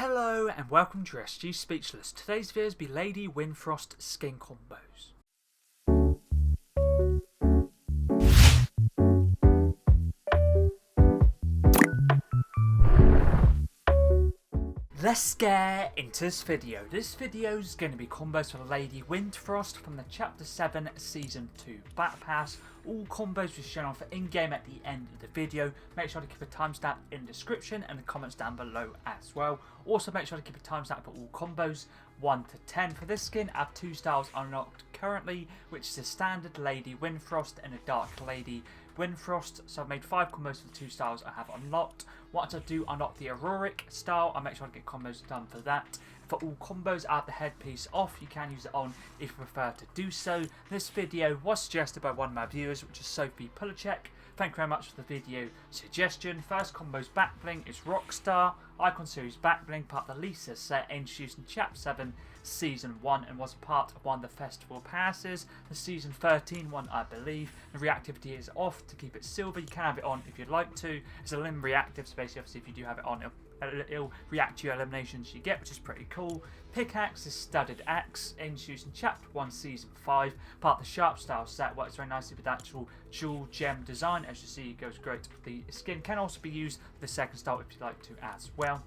Hello and welcome to SG Speechless. Today's videos be Lady Windfrost skin combos. Let's get into this video. This video is going to be combos for Lady Windfrost from the Chapter 7 Season 2 Battle Pass. All combos will be shown off in-game at the end of the video. Make sure to keep a timestamp in the description and the comments down below as well. Also make sure to keep a timestamp for all combos 1 to 10. For this skin I have 2 styles unlocked currently, which is a standard Lady Windfrost and a dark Lady Windfrost. So I've made 5 combos for the 2 styles I have unlocked. Once I do unlock the Auroric style, I'll make sure to get combos done for that. For all combos, I have the headpiece off. You can use it on if you prefer to do so. This video was suggested by one of my viewers, which is Sophie Pulacek. Thank you very much for the video suggestion. First combo's backbling is Rockstar, Icon Series backbling, part of the Lisa set introduced in Chapter 7 Season 1 and was part of one of the festival passes. The Season 13 one, I believe. The reactivity is off to keep it silver. You can have it on if you'd like to. It's a limb reactive, so basically obviously if you do have it on, it'll react to your eliminations you get, which is pretty cool. Pickaxe is studded axe, introduced in Chapter 1 Season 5, part of the Sharp Style set. Works very nicely with the actual jewel gem design. As you see, it goes great with the skin. Can also be used for the second style if you'd like to as well.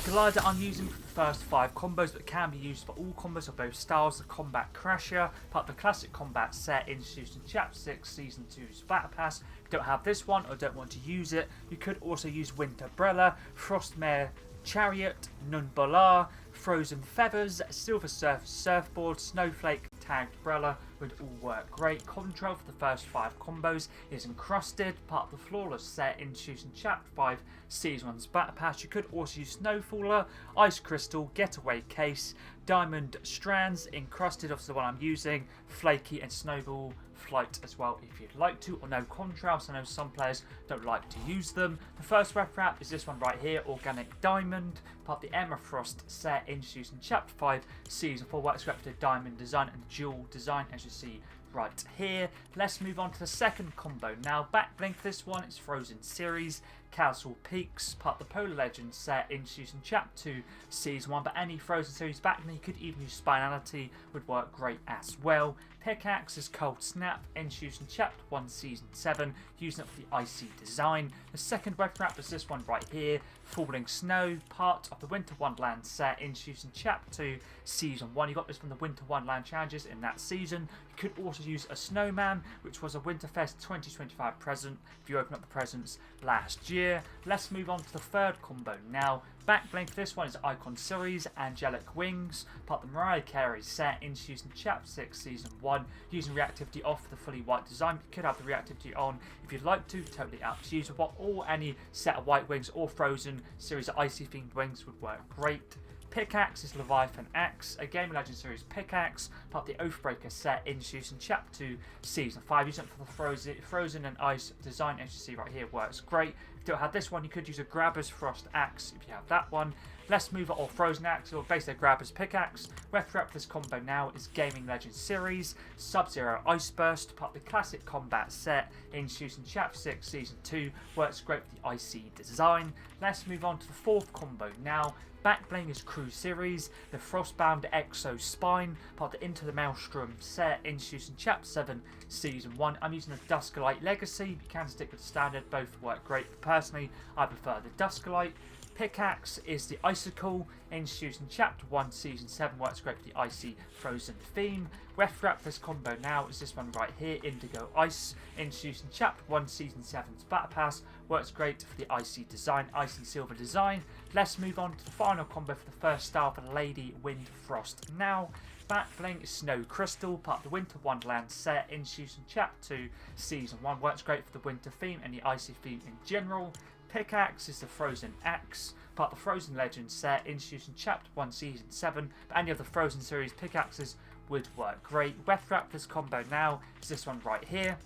Glider I'm using for the first 5 combos, but can be used for all combos of both styles. The Combat Crasher, part of the Classic Combat set introduced in Chapter 6 Season 2's Battle Pass. If you don't have this one or don't want to use it, you could also use Winterbrella, Frostmare Chariot, Nunbolar, Frozen Feathers, Silver Surf Surfboard, Snowflake Tagged Brella would all work great. Contrail for the first 5 combos is Encrusted, part of the Flawless set introduced in Chapter 5 Season 1's Battle Pass. You could also use Snowfaller, Ice Crystal, Getaway Case, Diamond Strands, Encrusted, obviously the one I'm using, Flaky and Snowball Flight as well if you'd like to, or no contrails. I know some players don't like to use them. The first ref wrap is this one right here, Organic Diamond, part of the Emma Frost set introduced in Chapter 5 Season 4. Works great for the diamond design and the jewel design, as you see right here. Let's move on to the second combo now. Backblink for this one, it's Frozen Series, Castle Peaks, part of the Polar Legends set introduced in Chapter 2 Season 1, but any Frozen Series backblink, you could even use Spinality, would work great as well. Pickaxe is Cold Snap, introduced in Chapter 1 Season 7, using it for the icy design. The second web wrap is this one right here, Falling Snow, part of the Winter Wonderland set, introduced in Chapter 2 Season 1. You got this from the Winter Wonderland challenges in that season. You could also use a snowman, which was a Winterfest 2025 present if you open up the presents last year. Let's move on to the third combo now. Backblink for this one is Icon Series, Angelic Wings, part of the Mariah Carey set introduced in Chapter 6 Season 1, using reactivity off for the fully white design. You could have the reactivity on if you'd like to, totally up to you. Or any set of white wings or Frozen Series of icy themed wings would work great. Pickaxe is Leviathan Axe, a Game Legend Series pickaxe, part of the Oathbreaker set introduced in Chapter 2 Season 5. Using it for the Frozen and Ice design, as you see right here, works great. If you don't have this one, you could use a Grabber's Frost Axe if you have that one. Let's move on, or Frozen Axe, or basically a Grabber's Pickaxe. Ref rep for this combo now is Gaming Legends Series, Sub-Zero Ice Burst, part of the Classic Combat set introduced in Chapter 6 Season 2, works great with the icy design. Let's move on to the fourth combo now. Backbling is Crew Series, the Frostbound Exo Spine, part of the Into the Maelstrom set introduced in Chapter 7 Season 1. I'm using the Duskerlight Legacy. You can stick with the standard, both work great, but personally I prefer the Duskerlight. Pickaxe is the Icicle, introduced in Chapter 1 Season 7, works great for the icy frozen theme. Ref wrap for this combo now is this one right here, Indigo Ice, introduced in Chapter 1 Season 7's Battle Pass, works great for the icy design, icy silver design. Let's move on to the final combo for the first style for Lady Windfrost now. Backbling is Snow Crystal, part of the Winter Wonderland set introduced in Chapter 2 Season 1, works great for the winter theme and the icy theme in general. Pickaxe is the Frozen Axe, part of the Frozen Legends set introduced in Chapter 1 Season 7, but any of the Frozen series pickaxes would work great. Weft wrap for this combo now is this one right here,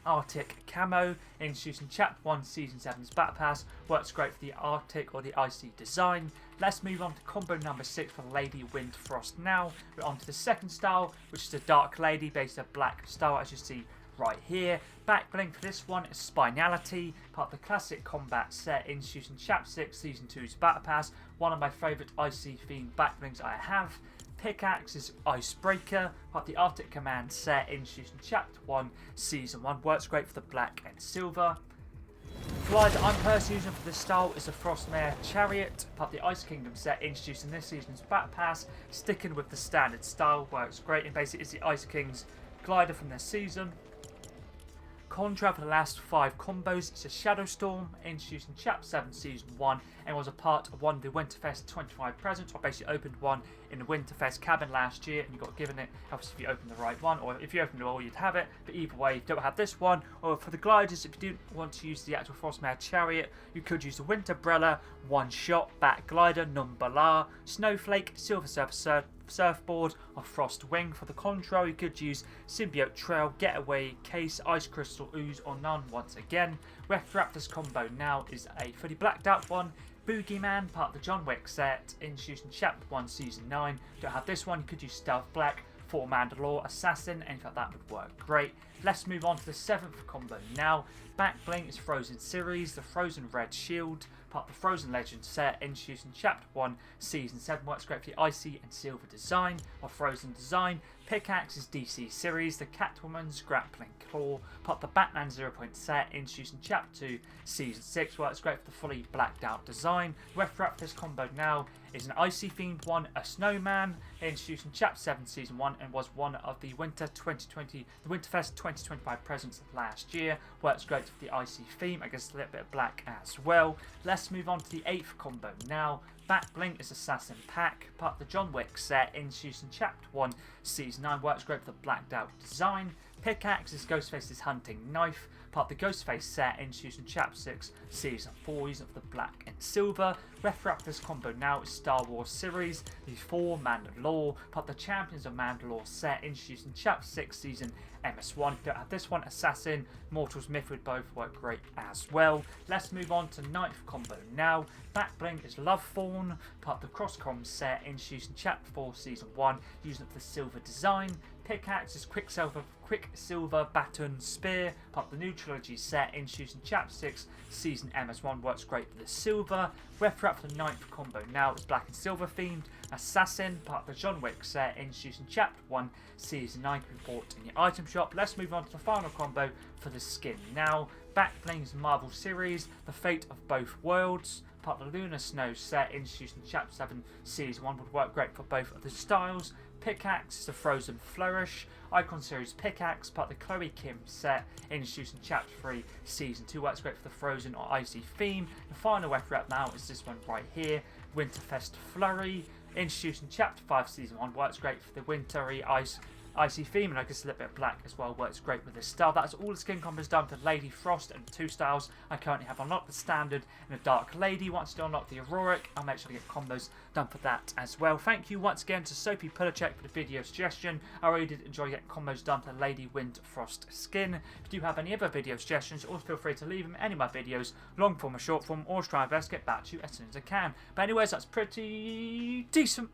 Arctic Camo, introduced in Chapter 1 Season 7's Battle Pass, works great for the Arctic or the icy design. Let's move on to combo number 6 for Lady Windfrost now. We're on to the second style, which is the Dark Lady, based on Black style, as you see right here. Back bling for this one is Spinality, part of the classic combat set introduced in Chapter 6 Season 2's Battle Pass. One of my favourite icy themed back blings I have. Pickaxe is Icebreaker, part of the Arctic Command set introduced in Chapter 1 Season 1. Works great for the black and silver. Glider I'm personally using for this style is the Frostmare Chariot, part of the Ice Kingdom set introduced in this season's Battle Pass. Sticking with the standard style, works great, and basically it's the Ice King's glider from this season. Contrail for the last 5 combos. It's a Shadow Storm introduced in Chapter 7 Season 1 and was a part of one of the Winterfest 25 presents. I basically opened one in the Winterfest cabin last year and you got given it, obviously if you opened the right one, or if you opened it all you'd have it, but either way you don't have this one. Or for the gliders, if you didn't want to use the actual Frostmare Chariot, you could use the Winter Umbrella, One Shot, Bat Glider, Numbalar, Snowflake, Silver Surfboard, or Frost Wing. For the contrail, you could use Symbiote Trail, Getaway, Case, Ice Crystal Ooze, or none once again. Raptor's combo now is a fully blacked out one. Boogeyman, part of the John Wick set, introduced in Chapter 1 Season 9. Don't have this one, you could use Stealth Black, for Mandalore, Assassin, anything like that would work great. Let's move on to the 7th combo now. Back bling is Frozen Series, the Frozen Red Shield, part of the Frozen Legends set, introduced in Chapter 1 Season 7. Works great for the icy and silver design or Frozen design. Pickaxe is DC Series, the Catwoman's Grappling Claw, part of the Batman 0 Point set, introduced in Chapter 2 Season 6. Works great for the fully blacked out design. Weapon for this combo now is an icy themed one, a Snowman, introduced in Chapter 7 Season 1 and was one of the Winterfest 2025 presents last year. Works great for the icy theme, I guess a little bit of black as well. Let's move on to the 8th combo now. Back bling is Assassin Pack, part of the John Wick set, introduced in Chapter 1 Season 9. Works great for the blacked out design. Pickaxe is Ghostface's Hunting Knife, part of the Ghostface set, introduced in Chapter 6 Season 4, using for the black and silver. This combo now is Star Wars Series, the 4 Mandalore, part of the Champions of Mandalore set, introduced in Chapter 6 Season MS1. Don't have this one. Assassin, Mortal's Myth would both work great as well. Let's move on to 9th combo now. Back bling is Love Fawn, part of the Crosscom set, introduced in Chapter 4 Season 1, using it for the silver design. Pickaxe is Quicksilver Baton Spear, part of the new trilogy set, introduced in Chapter 6 Season MS1. Works great for the silver. Weapon for the 9th combo now is black and silver themed. Assassin, part of the John Wick set, introduced in Chapter 1 Season 9, can be bought in your item shop. Let's move on to the final combo for the skin now. Back bling's Marvel Series, the Fate of Both Worlds, part of the Lunar Snow set, introduced in Chapter 7 Season 1, would work great for both of the styles. Pickaxe is the Frozen Flourish, Icon Series Pickaxe, part of the Chloe Kim set, introduced in Chapter 3 Season 2. Works great for the frozen or icy theme. The final weapon up now is this one right here, Winterfest Flurry, introduced in Chapter 5 Season 1. Works great for the wintry icy theme, and I guess a little bit of black as well. Works great with this style. That's all the skin combos done for Lady Frost and 2 styles I currently have unlocked, the standard and the Dark Lady. Once you unlock the Auroric, I'll make sure to get combos done for that as well. Thank you once again to Soapy Pullercheck for the video suggestion. I really did enjoy getting combos done for Lady Windfrost skin. If you do have any other video suggestions, also feel free to leave them in any of my videos, long form or short form, or try my best to get back to you as soon as I can. But anyways, that's pretty decent.